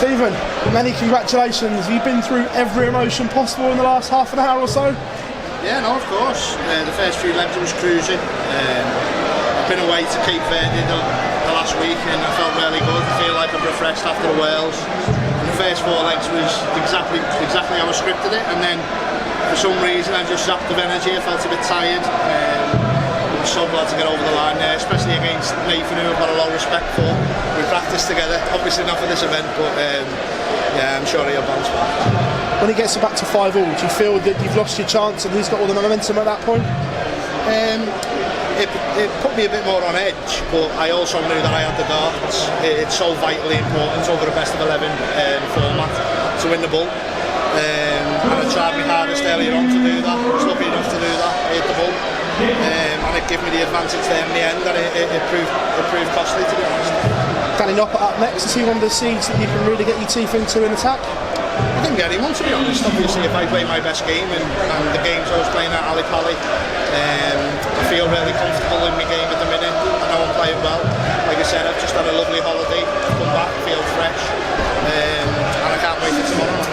Stephen, many congratulations. You've been through every emotion possible in the last half an hour or so. Yeah, no, of course. The first few legs I was cruising. I've been away to Cape Verde the last week and I felt really good. I feel like I'm refreshed after the Wales. And the first 4 legs was exactly how I scripted it, and then for some reason I just zapped of energy. I felt a bit tired. I'm so glad to get over the line there, especially against Nathan, who I've got a lot of respect for. We practiced together, obviously not for this event, but yeah, I'm sure he'll bounce back. When he gets back to 5-all, do you feel that you've lost your chance and he's got all the momentum at that point? It put me a bit more on edge, but I also knew that I had the darts. It's so vitally important over a best of 11 format to win the bull. And I tried my hardest earlier on to do that. I was lucky enough to do that. I hit the bull. And it gave me the advantage there in the end, and it proved costly, to be honest. Danny Noppert up next. Is he one of the seeds that you can really get your teeth into in attack? I didn't get anyone, to be honest. Obviously, if I play my best game and the games I was playing at Ali Pali, I feel really comfortable in my game at the minute. I know I'm playing well. Like I said, I've just had a lovely holiday. I've come back, feel fresh, and I can't wait for tomorrow.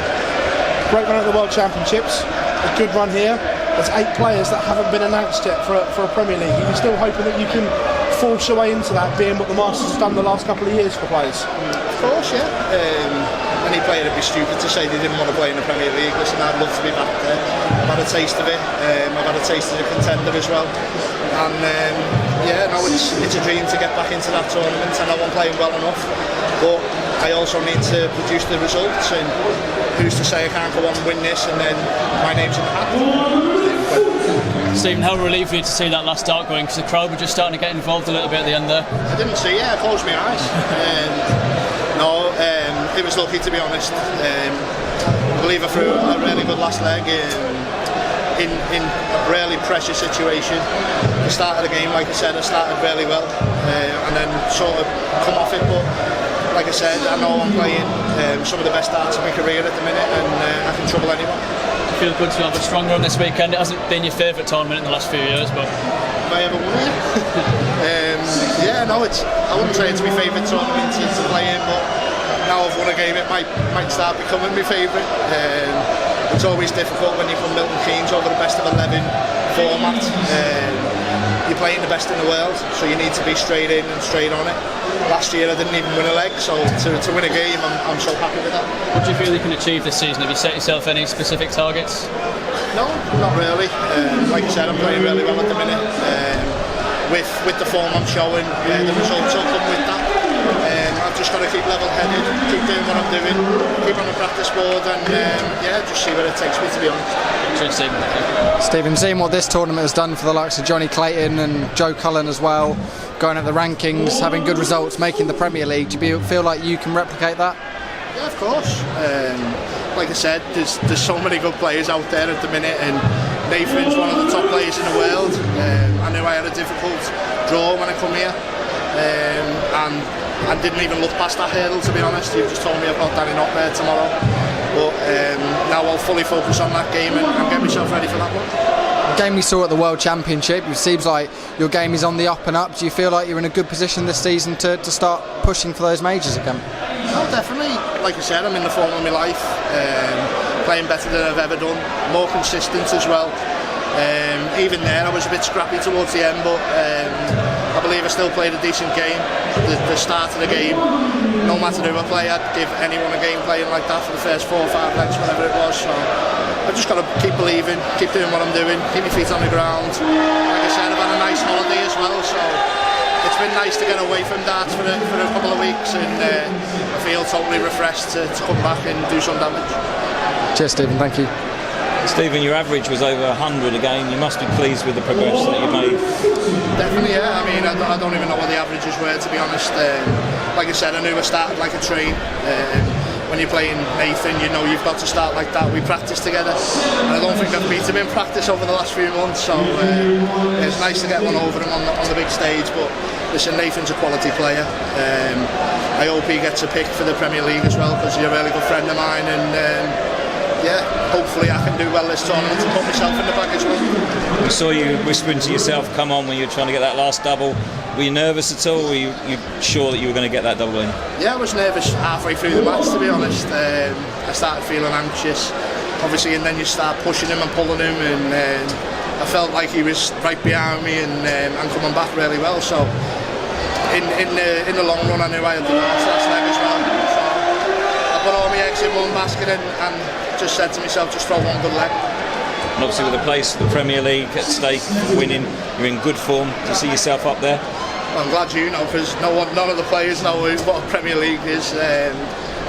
Great run at the World Championships. A good run here. There's 8 players that haven't been announced yet for a Premier League. Are you still hoping that you can force your way into that, being what the Masters has done the last couple of years for players? Of course, yeah. Any player would be stupid to say they didn't want to play in the Premier League. Listen, I'd love to be back there. I've had a taste of it. I've had a taste as a contender as well. And yeah, no, it's a dream to get back into that tournament. I know I'm playing well enough, but I also need to produce the results. And who's to say I can't go on and win this and then my name's in the hat? Stephen, how relieved were you to see that last dart going, because the crowd were just starting to get involved a little bit at the end there? I didn't see it, I closed my eyes. No, it was lucky, to be honest. I believe I threw a really good last leg in a really pressure situation. The start of the game, like I said, I started really well and then sort of come off it, but like I said, I know I'm playing some of the best darts of my career at the minute, and I can trouble anyone. Feel good to have a strong run this weekend. It hasn't been your favourite tournament in the last few years, but have I ever won it? Yeah, no, I wouldn't say it's my favourite tournament to play in, but now I've won a game, it might start becoming my favourite. It's always difficult when you come Milton Keynes over the best of 11 format. You're playing the best in the world, so you need to be straight in and straight on it. Last year I didn't even win a leg, so to win a game, I'm so happy with that. What do you feel you can achieve this season? Have you set yourself any specific targets? No, not really. Like I said, I'm playing really well at the minute. With the form I'm showing, the results will come with that. I've just got to keep level-headed, keep doing what I'm doing, keep on the practice board, and yeah, just see where it takes me, to be honest. Cheers, Stephen. Stephen, seeing what this tournament has done for the likes of Johnny Clayton and Joe Cullen as well, going up the rankings, having good results, making the Premier League, do you feel like you can replicate that? Yeah, of course. Like I said, there's so many good players out there at the minute, and Nathan's one of the top players in the world. I knew I had a difficult draw when I come here, and I didn't even look past that hurdle, to be honest. You've just told me about Danny Noppert tomorrow, but now I'll fully focus on that game and get myself ready for that one. The game we saw at the World Championship, it seems like your game is on the up and up. Do you feel like you're in a good position this season to start pushing for those majors again? No, definitely. Like I said, I'm in the form of my life, playing better than I've ever done, more consistent as well. Even there I was a bit scrappy towards the end, but I believe I still played a decent game. The start of the game, no matter who I play, I'd give anyone a game playing like that for the first 4 or 5 legs, whatever it was. So I've just got to keep believing, keep doing what I'm doing, keep my feet on the ground. Like I said, I've had a nice holiday as well, so it's been nice to get away from darts for a couple of weeks, and I feel totally refreshed to come back and do some damage. Cheers, Stephen, thank you. Stephen, your average was over 100 a game. You must be pleased with the progression that you made. Definitely, yeah. I mean, I don't even know what the averages were, to be honest. Like I said, I knew I started like a train. When you're playing Nathan, you know you've got to start like that. We practiced together, and I don't think I've beat him in practice over the last few months, so it's nice to get one over him on the big stage. But listen, Nathan's a quality player. I hope he gets a pick for the Premier League as well, because he's a really good friend of mine, and yeah, hopefully I can do well this tournament and put myself in the bag as well. I saw you whispering to yourself, come on, when you were trying to get that last double. Were you nervous at all? Were you sure that you were going to get that double in? Yeah, I was nervous halfway through the match, to be honest. I started feeling anxious, obviously, and then you start pushing him and pulling him, and I felt like he was right behind me and coming back really well. So in the long run, I knew I had the last leg as well. So I put all my eggs in one basket and just said to myself, just throw one good leg. And obviously with the place, the Premier League at stake, winning, you're in good form. Do you see yourself up there? Well, I'm glad you know, because none of the players know what a Premier League is.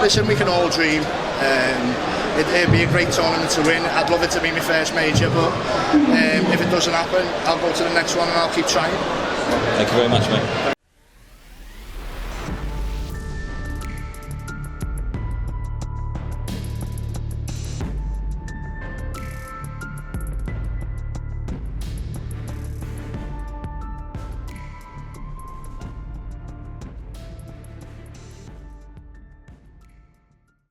Listen, we can all dream. It'd be a great tournament to win. I'd love it to be my first major, but if it doesn't happen, I'll go to the next one and I'll keep trying. Thank you very much, mate.